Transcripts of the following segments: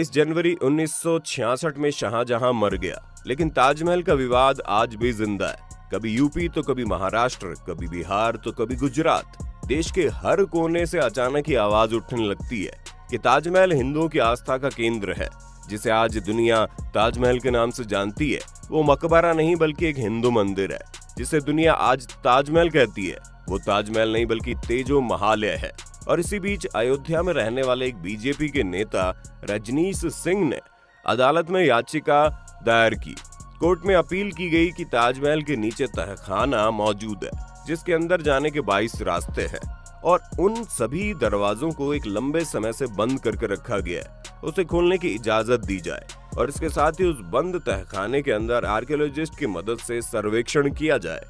जनवरी 1966 में शाहजहां मर गया, लेकिन ताजमहल का विवाद आज भी जिंदा है। कभी यूपी तो कभी महाराष्ट्र, कभी बिहार तो कभी गुजरात। देश के हर कोने से अचानक ही आवाज उठने लगती है कि ताजमहल हिंदुओं की आस्था का केंद्र है। जिसे आज दुनिया ताजमहल के नाम से जानती है, वो मकबरा नहीं बल्कि एक हिंदू मंदिर है। जिसे दुनिया आज ताजमहल कहती है, वो ताजमहल नहीं बल्कि तेजो महालय है। और इसी बीच अयोध्या में रहने वाले एक बीजेपी के नेता रजनीश सिंह ने अदालत में याचिका दायर की। कोर्ट में अपील की गई कि ताजमहल के नीचे तहखाना मौजूद है, जिसके अंदर जाने के 22 रास्ते हैं और उन सभी दरवाजों को एक लंबे समय से बंद करके रखा गया है। उसे खोलने की इजाजत दी जाए और इसके साथ ही उस बंद तहखाने के अंदर आर्कियोलॉजिस्ट की मदद से सर्वेक्षण किया जाए,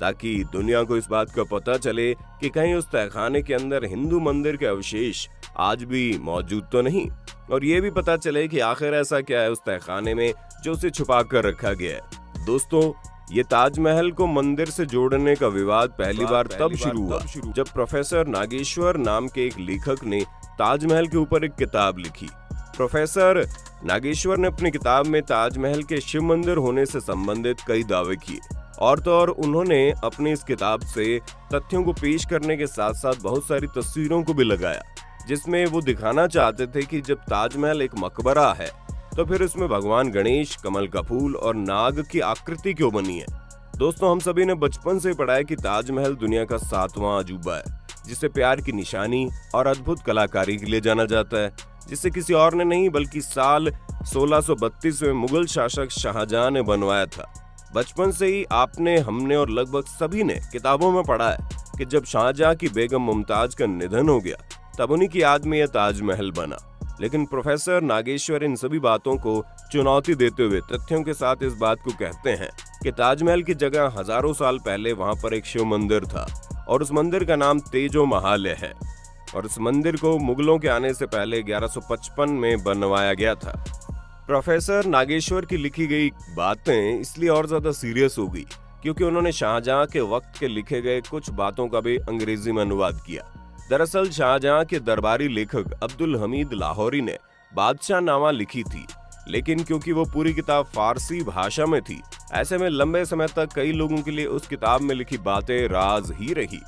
ताकि दुनिया को इस बात का पता चले कि कहीं उस तहखाने के अंदर हिंदू मंदिर के अवशेष आज भी मौजूद तो नहीं, और ये भी पता चले कि आखिर ऐसा क्या है उस तहखाने में जो उसे छुपा कर रखा गया है। दोस्तों, ये ताजमहल को मंदिर से जोड़ने का विवाद पहली बार तब शुरू हुआ जब प्रोफेसर नागेश्वर नाम के एक लेखक ने ताजमहल के ऊपर एक किताब लिखी। प्रोफेसर नागेश्वर ने अपनी किताब में ताजमहल के शिव मंदिर होने से संबंधित कई दावे किए, और तो और उन्होंने अपनी इस किताब से तथ्यों को पेश करने के साथ साथ बहुत सारी तस्वीरों को भी लगाया, जिसमें वो दिखाना चाहते थे कि जब ताजमहल एक मकबरा है तो फिर उसमें भगवान गणेश, कमल का फूल और नाग की आकृति क्यों बनी है। दोस्तों, हम सभी ने बचपन से पढ़ा है कि ताजमहल दुनिया का 7वां अजूबा है, जिसे प्यार की निशानी और अद्भुत कलाकारी के लिए जाना जाता है, जिसे किसी और ने नहीं बल्कि साल 1632 में मुगल शासक शाहजहां ने बनवाया था। बचपन से ही आपने, हमने और लगभग सभी ने किताबों में पढ़ा है कि जब शाहजहां की बेगम मुमताज का निधन हो गया, तब उन्हीं की याद में यह ताजमहल बना। लेकिन प्रोफेसर नागेश्वर इन सभी बातों को चुनौती देते हुए तथ्यों के साथ इस बात को कहते हैं कि ताजमहल की जगह हजारों साल पहले वहां पर एक शिव मंदिर था और उस मंदिर का नाम तेजो महालय है, और उस मंदिर को मुगलों के आने से पहले 1155 में बनवाया गया था। प्रोफेसर नागेश्वर की लिखी गई बातें इसलिए और ज्यादा सीरियस हो गई क्योंकि उन्होंने शाहजहां के वक्त के लिखे गए कुछ बातों का भी अंग्रेजी में अनुवाद किया। दरअसल शाहजहां के दरबारी लेखक अब्दुल हमीद लाहौरी ने बादशाहनामा लिखी थी, लेकिन क्योंकि वो पूरी किताब फारसी भाषा में थी, ऐसे में लंबे समय तक कई लोगों के लिए उस किताब में लिखी बातें राज ही रही।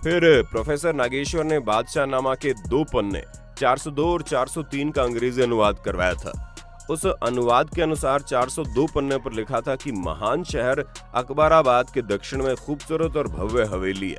फिर प्रोफेसर नागेश्वर ने बादशाहनामा के 2 पन्ने 402 और 403 का अंग्रेजी अनुवाद करवाया था। उस अनुवाद के अनुसार 402 पन्ने पर लिखा था कि महान शहर अकबराबाद के दक्षिण में खूबसूरत और भव्य हवेली है,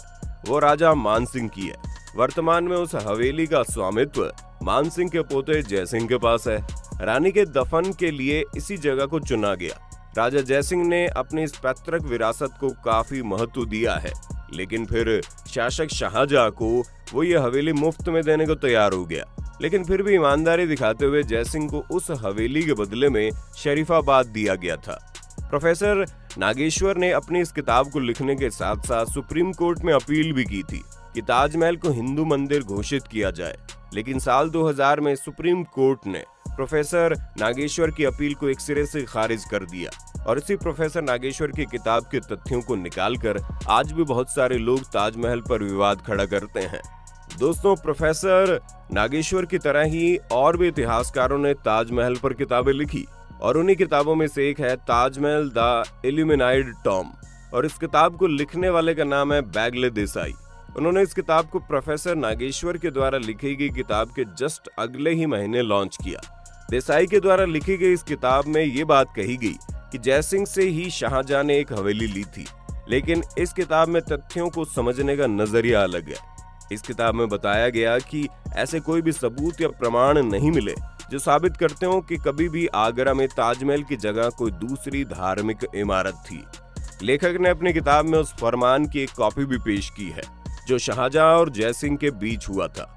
वो राजा मानसिंह की है। वर्तमान में उस हवेली का स्वामित्व मानसिंह के पोते जयसिंह के पास है। रानी के दफन के लिए इसी जगह को चुना गया। राजा जयसिंह ने अपनी इस पैतृक विरासत को काफी महत्व दिया है, लेकिन फिर शासक शाहजहां को वो ये हवेली मुफ्त में देने को तैयार हो गया। लेकिन फिर भी ईमानदारी दिखाते हुए जयसिंह को उस हवेली के बदले में शरीफाबाद दिया गया था। प्रोफेसर नागेश्वर ने अपनी इस किताब को लिखने के साथ साथ सुप्रीम कोर्ट में अपील भी की थी कि ताजमहल को हिंदू मंदिर घोषित किया जाए, लेकिन साल 2000 में सुप्रीम कोर्ट ने प्रोफेसर नागेश्वर की अपील को एक सिरे से खारिज कर दिया, और इसी प्रोफेसर नागेश्वर की किताब के तथ्यों को निकालकर आज भी बहुत सारे लोग ताजमहल पर विवाद खड़ा करते हैं। दोस्तों, प्रोफेसर नागेश्वर की तरह ही और भी इतिहासकारों ने ताजमहल पर किताबें लिखी, और उन्हीं किताबों में से एक है ताजमहल द इल्यूमिनाइड टॉम, और इस किताब को लिखने वाले का नाम है बैगले देसाई। उन्होंने इस किताब को प्रोफेसर नागेश्वर के द्वारा लिखी गई किताब के जस्ट अगले ही महीने लॉन्च किया। देसाई के द्वारा लिखी गई इस किताब में ये बात कही गई कि जयसिंह से ही शाहजहां ने एक हवेली ली थी, लेकिन इस किताब में तथ्यों को समझने का नजरिया अलग है। इस किताब में बताया गया कि ऐसे कोई भी सबूत या प्रमाण नहीं मिले जो साबित करते हो कि कभी भी आगरा में ताजमहल की जगह कोई दूसरी धार्मिक इमारत थी। लेखक ने अपनी किताब में उस फरमान की एक कॉपी भी पेश की है जो शाहजहां और जयसिंह के बीच हुआ था।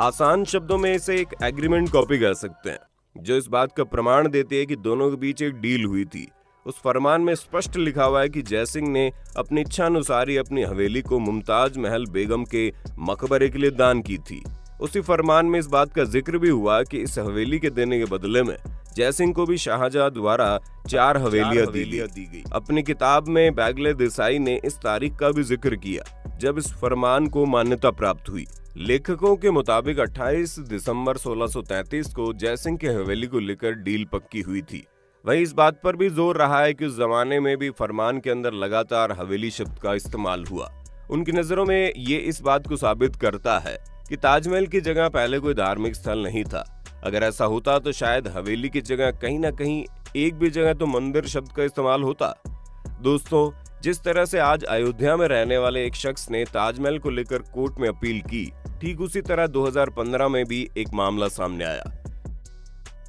आसान शब्दों में इसे एक एग्रीमेंट कॉपी कह सकते हैं, जो इस बात का प्रमाण देती है कि दोनों के बीच एक डील हुई थी। उस फरमान में स्पष्ट लिखा हुआ है कि जयसिंह ने अपनी इच्छा अनुसार ही अपनी हवेली को मुमताज महल बेगम के मकबरे के लिए दान की थी। उसी फरमान में इस बात का जिक्र भी हुआ कि इस हवेली के देने के बदले में जयसिंह को भी शाहजहां द्वारा 4 हवेलियां दी गई। अपनी किताब में बैगले देसाई ने इस तारीख का भी जिक्र किया जब इस फरमान को मान्यता प्राप्त हुई। लेखकों के मुताबिक 28 दिसंबर 1633 को जयसिंह के हवेली को लेकर डील पक्की हुई थी। वहीं इस बात पर भी जोर रहा है कि उस जमाने में भी फरमान के अंदर लगातार हवेली शब्द का इस्तेमाल हुआ। उनकी नजरों में ये इस बात को साबित करता है कि ताजमहल की जगह पहले कोई धार्मिक स्थल नहीं था। अगर ऐसा होता तो शायद हवेली की जगह कहीं ना कहीं एक भी जगह तो मंदिर शब्द का इस्तेमाल होता। दोस्तों, जिस तरह से आज अयोध्या में रहने वाले एक शख्स ने ताजमहल को लेकर कोर्ट में अपील की, ठीक उसी तरह 2015 में भी एक मामला सामने आया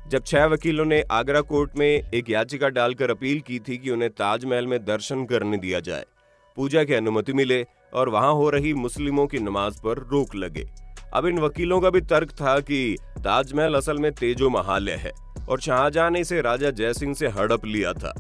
जब 6 वकीलों ने आगरा कोर्ट में एक याचिका डालकर अपील की थी कि उन्हें ताजमहल में दर्शन करने दिया जाए, पूजा की अनुमति मिले और वहां हो रही मुस्लिमों की नमाज पर रोक लगे। अब इन वकीलों का भी तर्क था कि ताजमहल असल में तेजो महालय है और शाहजहां ने इसे राजा जयसिंह से हड़प लिया था।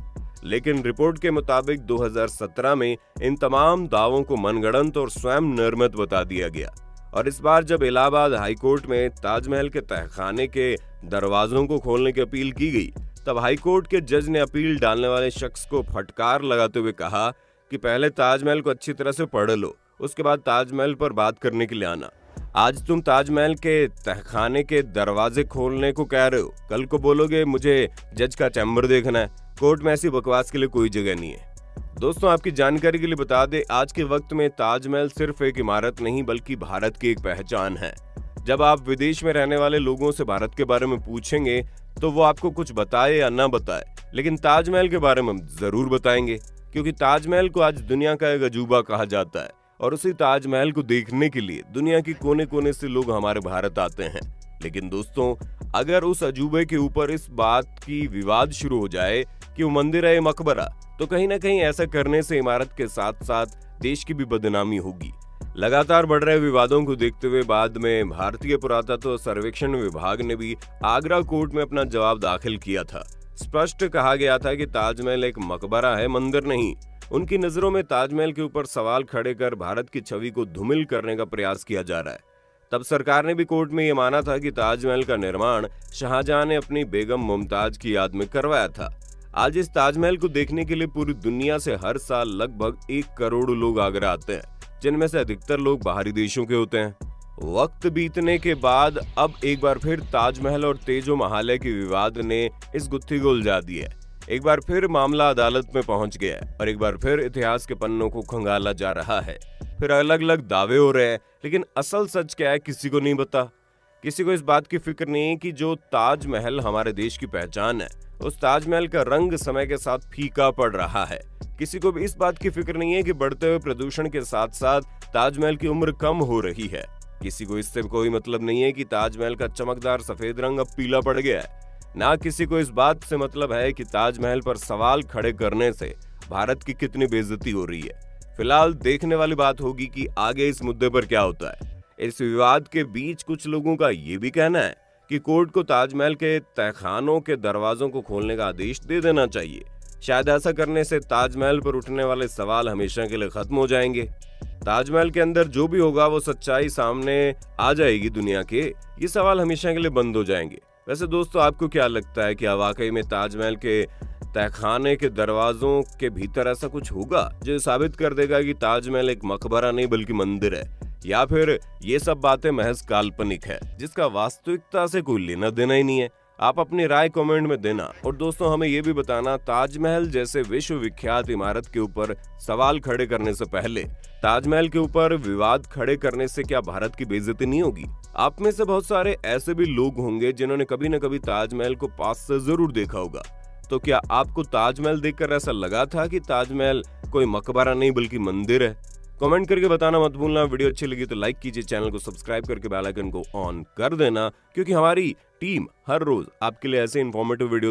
लेकिन रिपोर्ट के मुताबिक 2017 में इन तमाम दावों को मनगढ़ंत और स्वयं निर्मित बता दिया गया। और इस बार जब इलाहाबाद हाईकोर्ट में ताजमहल के तहखाने के दरवाजों को खोलने की अपील की गई, तब हाईकोर्ट के जज ने अपील डालने वाले शख्स को फटकार लगाते हुए कहा कि पहले ताजमहल को अच्छी तरह से पढ़ लो, उसके बाद ताजमहल पर बात करने के लिए आना। आज तुम ताजमहल के तहखाने के दरवाजे खोलने को कह रहे हो, कल को बोलोगे मुझे जज का चैम्बर देखना है। कोर्ट में ऐसी बकवास के लिए कोई जगह नहीं है। दोस्तों, आपकी जानकारी के लिए बता दें, आज के वक्त में ताजमहल सिर्फ एक इमारत नहीं बल्कि भारत की एक पहचान है। जब आप विदेश में रहने वाले लोगों से भारत के बारे में पूछेंगे तो वो आपको कुछ बताए या ना बताए, लेकिन ताजमहल के बारे में हम जरूर बताएंगे, क्योंकि ताजमहल को आज दुनिया का एक अजूबा कहा जाता है और उसी ताजमहल को देखने के लिए दुनिया के कोने कोने से लोग हमारे भारत आते हैं। लेकिन दोस्तों, अगर उस अजूबे के ऊपर इस बात की विवाद शुरू हो जाए कि वो मंदिर है मकबरा, तो कहीं ना कहीं ऐसा करने से इमारत के साथ साथ देश की भी बदनामी होगी। लगातार बढ़ रहे विवादों को देखते हुए बाद में भारतीय पुरातत्व सर्वेक्षण विभाग ने भी आगरा कोर्ट में अपना जवाब दाखिल किया था। स्पष्ट कहा गया था कि ताजमहल एक मकबरा है, मंदिर नहीं। उनकी नजरों में ताजमहल के ऊपर सवाल खड़े कर भारत की छवि को धूमिल करने का प्रयास किया जा रहा है। तब सरकार ने भी कोर्ट में ये माना था कि ताजमहल का निर्माण शाहजहां ने अपनी बेगम मुमताज की याद में करवाया था। आज इस ताजमहल को देखने के लिए पूरी दुनिया से हर साल लगभग 1 करोड़ लोग आगरा आते हैं, जिनमें से अधिकतर लोग बाहरी देशों के होते हैं। वक्त बीतने के बाद अब एक बार फिर ताजमहल और तेजो महालय के विवाद ने इस गुत्थी को उलझा दिया है। एक बार फिर मामला अदालत में पहुंच गया है और एक बार फिर इतिहास के पन्नों को खंगाला जा रहा है। फिर अलग अलग दावे हो रहे हैं, लेकिन असल सच क्या है किसी को नहीं पता। किसी को इस बात की फिक्र नहीं है कि जो ताजमहल हमारे देश की पहचान है, उस ताजमहल का रंग समय के साथ फीका पड़ रहा है। किसी को भी इस बात की फिक्र नहीं है कि बढ़ते हुए प्रदूषण के साथ साथ ताजमहल की उम्र कम हो रही है। किसी को इससे कोई मतलब नहीं है कि ताजमहल का चमकदार सफेद रंग अब पीला पड़ गया है। ना किसी को इस बात से मतलब है कि ताजमहल पर सवाल खड़े करने से भारत की कितनी बेइज्जती हो रही है। फिलहाल देखने वाली बात होगी कि आगे इस मुद्दे पर क्या होता है। इस विवाद के बीच कुछ लोगों का ये भी कहना है कि कोर्ट को ताजमहल के तहखानों के दरवाजों को खोलने का आदेश दे देना चाहिए। शायद ऐसा करने से ताजमहल पर उठने वाले सवाल हमेशा के लिए खत्म हो जाएंगे। ताजमहल के अंदर जो भी होगा वो सच्चाई सामने आ जाएगी दुनिया के, ये सवाल हमेशा के लिए बंद हो जाएंगे। वैसे दोस्तों, आपको क्या लगता है, क्या वाकई में ताजमहल के तहखाने के दरवाजों के भीतर ऐसा कुछ होगा जो साबित कर देगा कि ताजमहल एक मकबरा नहीं बल्कि मंदिर है, या फिर ये सब बातें महज काल्पनिक है जिसका वास्तविकता से कोई लेना देना ही नहीं है? आप अपनी राय कमेंट में देना। और दोस्तों, हमें ये भी बताना, ताजमहल जैसे विश्व विख्यात इमारत के ऊपर सवाल खड़े करने से पहले ताजमहल के ऊपर विवाद खड़े करने से क्या भारत की बेइज्जती नहीं होगी? आप में से बहुत सारे ऐसे भी लोग होंगे जिन्होंने कभी न कभी ताजमहल को पास से जरूर देखा होगा। तो क्या आपको ताजमहल देखकर ऐसा लगा था कि ताजमहल कोई मकबरा नहीं बल्कि मंदिर है? कमेंट करके बताना मत भूलना। वीडियो अच्छी लगी तो लाइक कीजिए, चैनल को सब्सक्राइब करके बेल आइकन को ऑन कर देना, क्योंकि हमारी टीम हर रोज आपके लिए ऐसे इंफॉर्मेटिव वीडियो